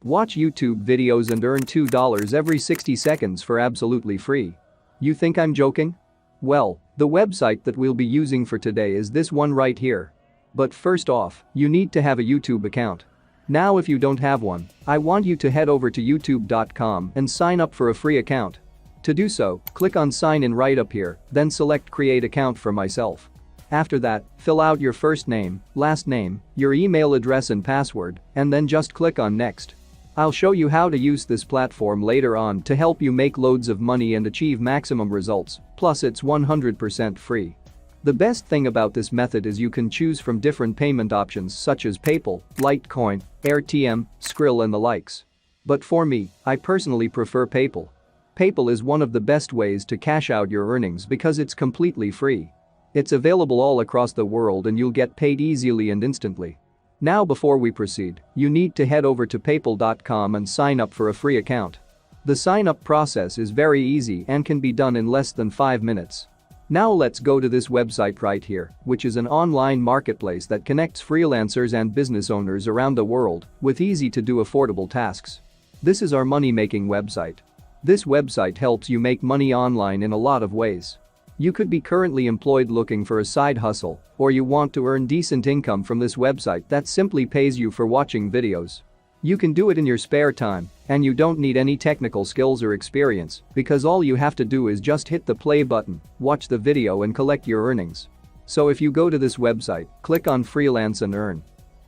Watch YouTube videos and earn $2 every 60 seconds for absolutely free. You think I'm joking? Well, the website that we'll be using for today is this one right here. But first off, you need to have a YouTube account. Now if you don't have one, I want you to head over to youtube.com and sign up for a free account. To do so, click on sign in right up here, then select create account for myself. After that, fill out your first name, last name, your email address and password, and then just click on next. I'll show you how to use this platform later on to help you make loads of money and achieve maximum results, plus it's 100% free. The best thing about this method is you can choose from different payment options such as PayPal, Litecoin, RTM, Skrill and the likes. But for me, I personally prefer PayPal. PayPal is one of the best ways to cash out your earnings because it's completely free. It's available all across the world and you'll get paid easily and instantly. Now before we proceed, you need to head over to paypal.com and sign up for a free account. The sign-up process is very easy and can be done in less than 5 minutes. Now let's go to this website right here, which is an online marketplace that connects freelancers and business owners around the world with easy-to-do affordable tasks. This is our money-making website. This website helps you make money online in a lot of ways. You could be currently employed looking for a side hustle, or you want to earn decent income from this website that simply pays you for watching videos. You can do it in your spare time, and you don't need any technical skills or experience because all you have to do is just hit the play button, watch the video and collect your earnings. So if you go to this website, click on freelance and earn.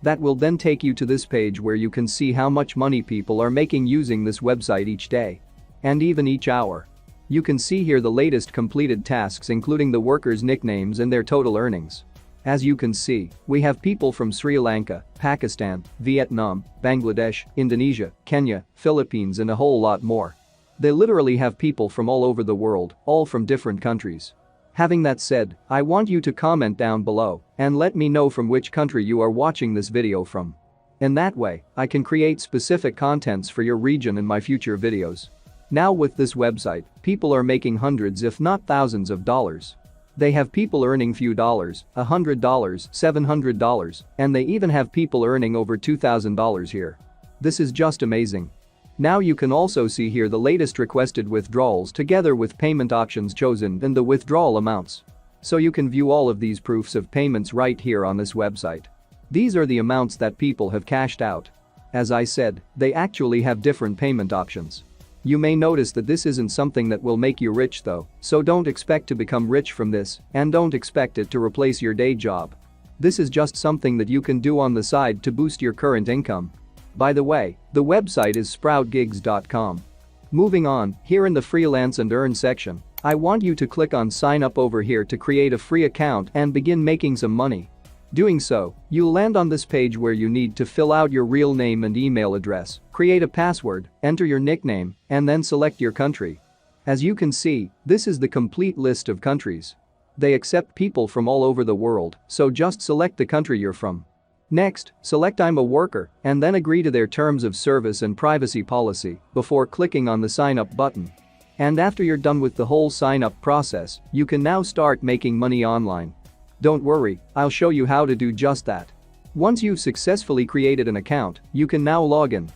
That will then take you to this page where you can see how much money people are making using this website each day. And even each hour. You can see here the latest completed tasks including the workers' nicknames and their total earnings. As you can see, we have people from Sri Lanka, Pakistan, Vietnam, Bangladesh, Indonesia, Kenya, Philippines and a whole lot more. They literally have people from all over the world, all from different countries. Having that said, I want you to comment down below and let me know from which country you are watching this video from. In that way, I can create specific contents for your region in my future videos. Now with this website, people are making hundreds if not thousands of dollars. They have people earning few dollars, $100, $700, and they even have people earning over $2,000 here. This is just amazing. Now you can also see here the latest requested withdrawals together with payment options chosen and the withdrawal amounts. So you can view all of these proofs of payments right here on this website. These are the amounts that people have cashed out. As I said, they actually have different payment options. You may notice that this isn't something that will make you rich though, so don't expect to become rich from this and don't expect it to replace your day job. This is just something that you can do on the side to boost your current income. By the way, the website is sproutgigs.com. Moving on, here in the freelance and earn section, I want you to click on sign up over here to create a free account and begin making some money. Doing so, you'll land on this page where you need to fill out your real name and email address, create a password, enter your nickname, and then select your country. As you can see, this is the complete list of countries. They accept people from all over the world, so just select the country you're from. Next, select I'm a worker and then agree to their terms of service and privacy policy before clicking on the sign up button. And after you're done with the whole sign up process, you can now start making money online. Don't worry, I'll show you how to do just that. Once you've successfully created an account, you can now log in.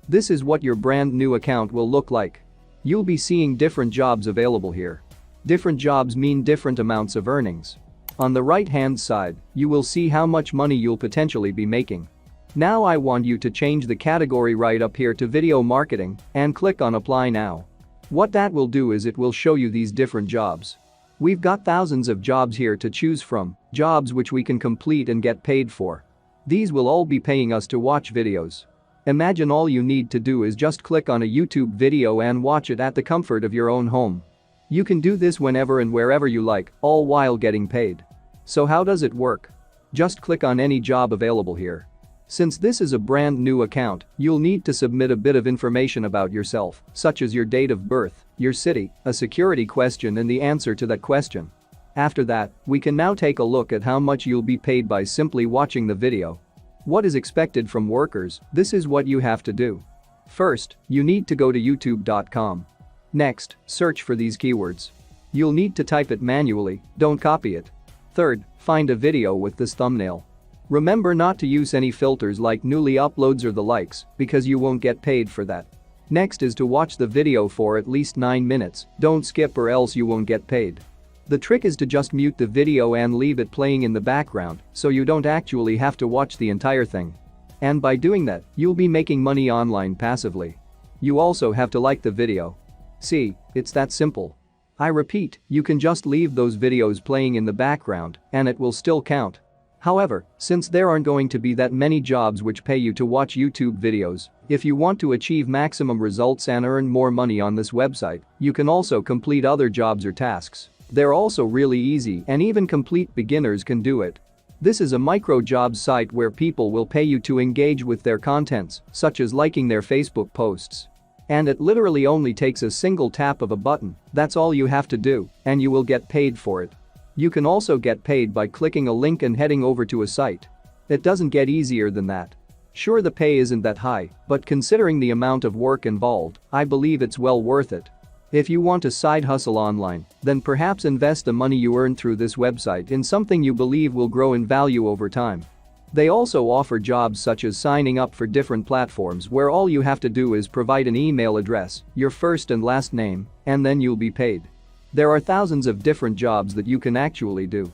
This is what your brand new account will look like. You'll be seeing different jobs available here. Different jobs mean different amounts of earnings. On the right-hand side, you will see how much money you'll potentially be making. Now I want you to change the category right up here to video marketing and click on apply now. What that will do is it will show you these different jobs. We've got thousands of jobs here to choose from, jobs which we can complete and get paid for. These will all be paying us to watch videos. Imagine all you need to do is just click on a YouTube video and watch it at the comfort of your own home. You can do this whenever and wherever you like, all while getting paid. So how does it work? Just click on any job available here. Since this is a brand new account, you'll need to submit a bit of information about yourself, such as your date of birth, your city, a security question and the answer to that question. After that, we can now take a look at how much you'll be paid by simply watching the video. What is expected from workers? This is what you have to do. First, you need to go to youtube.com. Next, search for these keywords. You'll need to type it manually, don't copy it. Third, find a video with this thumbnail. Remember not to use any filters like newly uploads or the likes, because you won't get paid for that. Next is to watch the video for at least 9 minutes, don't skip or else you won't get paid. The trick is to just mute the video and leave it playing in the background so you don't actually have to watch the entire thing. And by doing that, you'll be making money online passively. You also have to like the video. See, it's that simple. I repeat, you can just leave those videos playing in the background and it will still count. However, since there aren't going to be that many jobs which pay you to watch YouTube videos, if you want to achieve maximum results and earn more money on this website, you can also complete other jobs or tasks. They're also really easy and even complete beginners can do it. This is a micro jobs site where people will pay you to engage with their contents, such as liking their Facebook posts. And it literally only takes a single tap of a button, that's all you have to do, and you will get paid for it. You can also get paid by clicking a link and heading over to a site. It doesn't get easier than that. Sure, the pay isn't that high, but considering the amount of work involved, I believe it's well worth it. If you want a side hustle online, then perhaps invest the money you earn through this website in something you believe will grow in value over time. They also offer jobs such as signing up for different platforms where all you have to do is provide an email address, your first and last name, and then you'll be paid. There are thousands of different jobs that you can actually do.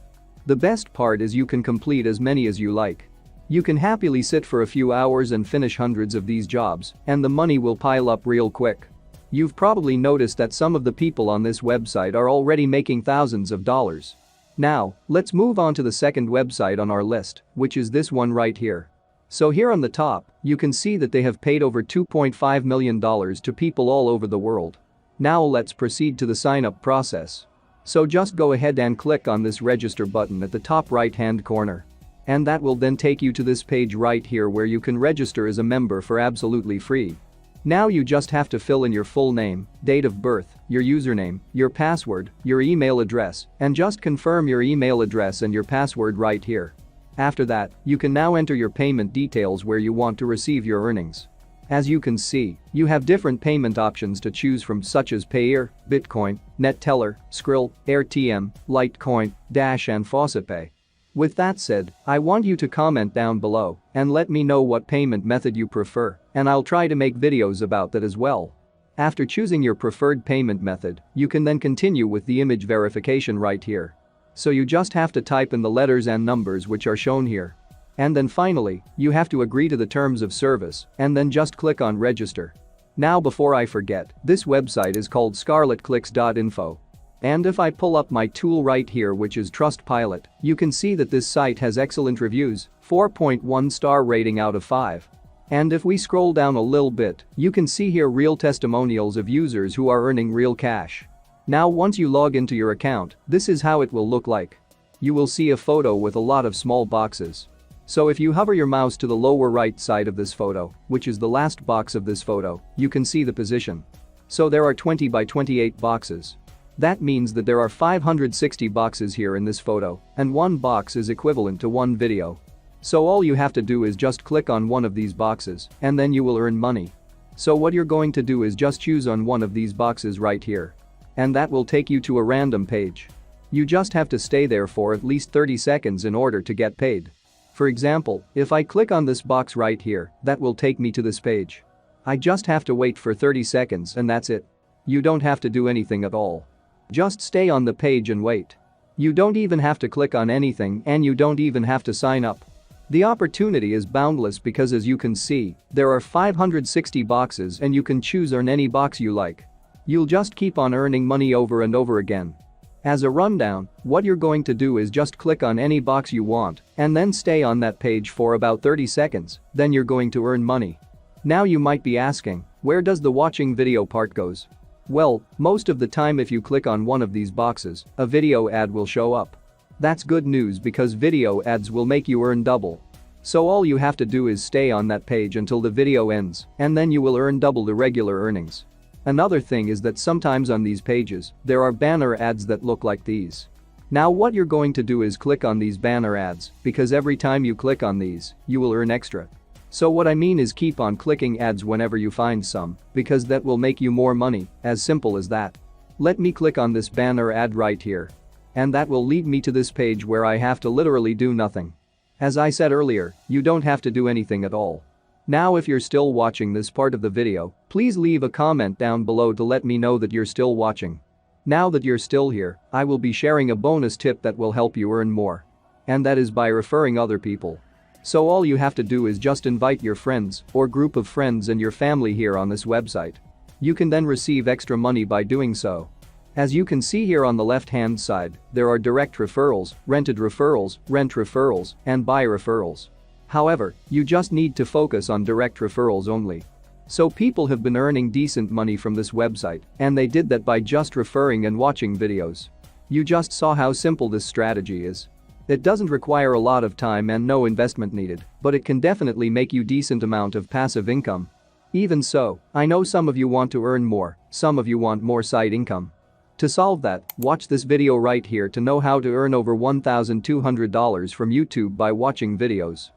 The best part is you can complete as many as you like. You can happily sit for a few hours and finish hundreds of these jobs, and the money will pile up real quick. You've probably noticed that some of the people on this website are already making thousands of dollars. Now, let's move on to the second website on our list, which is this one right here. So here on the top, you can see that they have paid over $2.5 million to people all over the world. Now let's proceed to the sign-up process. So just go ahead and click on this register button at the top right-hand corner. And that will then take you to this page right here where you can register as a member for absolutely free. Now you just have to fill in your full name, date of birth, your username, your password, your email address, and just confirm your email address and your password right here. After that, you can now enter your payment details where you want to receive your earnings. As you can see, you have different payment options to choose from such as Payeer, Bitcoin, NetTeller, Skrill, AirTM, Litecoin, Dash and FaucetPay. With that said, I want you to comment down below and let me know what payment method you prefer, and I'll try to make videos about that as well. After choosing your preferred payment method, you can then continue with the image verification right here. So you just have to type in the letters and numbers which are shown here. And then finally, you have to agree to the terms of service and then just click on register. Now before I forget, this website is called scarletclicks.info. And if I pull up my tool right here which is Trustpilot, you can see that this site has excellent reviews, 4.1 star rating out of 5. And if we scroll down a little bit, you can see here real testimonials of users who are earning real cash. Now once you log into your account, this is how it will look like. You will see a photo with a lot of small boxes. So if you hover your mouse to the lower right side of this photo, which is the last box of this photo, you can see the position. So there are 20 by 28 boxes. That means that there are 560 boxes here in this photo, and one box is equivalent to one video. So all you have to do is just click on one of these boxes, and then you will earn money. So what you're going to do is just choose on one of these boxes right here. And that will take you to a random page. You just have to stay there for at least 30 seconds in order to get paid. For example, if I click on this box right here, that will take me to this page. I just have to wait for 30 seconds and that's it. You don't have to do anything at all. Just stay on the page and wait. You don't even have to click on anything and you don't even have to sign up. The opportunity is boundless because as you can see, there are 560 boxes and you can choose earn any box you like. You'll just keep on earning money over and over again. As a rundown, what you're going to do is just click on any box you want and then stay on that page for about 30 seconds, then you're going to earn money. Now you might be asking, where does the watching video part goes? Well, most of the time if you click on one of these boxes, a video ad will show up. That's good news because video ads will make you earn double. So all you have to do is stay on that page until the video ends, and then you will earn double the regular earnings. Another thing is that sometimes on these pages, there are banner ads that look like these. Now what you're going to do is click on these banner ads because every time you click on these, you will earn extra. So what I mean is keep on clicking ads whenever you find some because that will make you more money, as simple as that. Let me click on this banner ad right here. And that will lead me to this page where I have to literally do nothing. As I said earlier, you don't have to do anything at all. Now if you're still watching this part of the video, please leave a comment down below to let me know that you're still watching. Now that you're still here, I will be sharing a bonus tip that will help you earn more. And that is by referring other people. So all you have to do is just invite your friends or group of friends and your family here on this website. You can then receive extra money by doing so. As you can see here on the left-hand side, there are direct referrals, rented referrals, rent referrals, and buy referrals. However, you just need to focus on direct referrals only. So people have been earning decent money from this website, and they did that by just referring and watching videos. You just saw how simple this strategy is. It doesn't require a lot of time and no investment needed, but it can definitely make you decent amount of passive income. Even so, I know some of you want to earn more, some of you want more side income. To solve that, watch this video right here to know how to earn over $1,200 from YouTube by watching videos.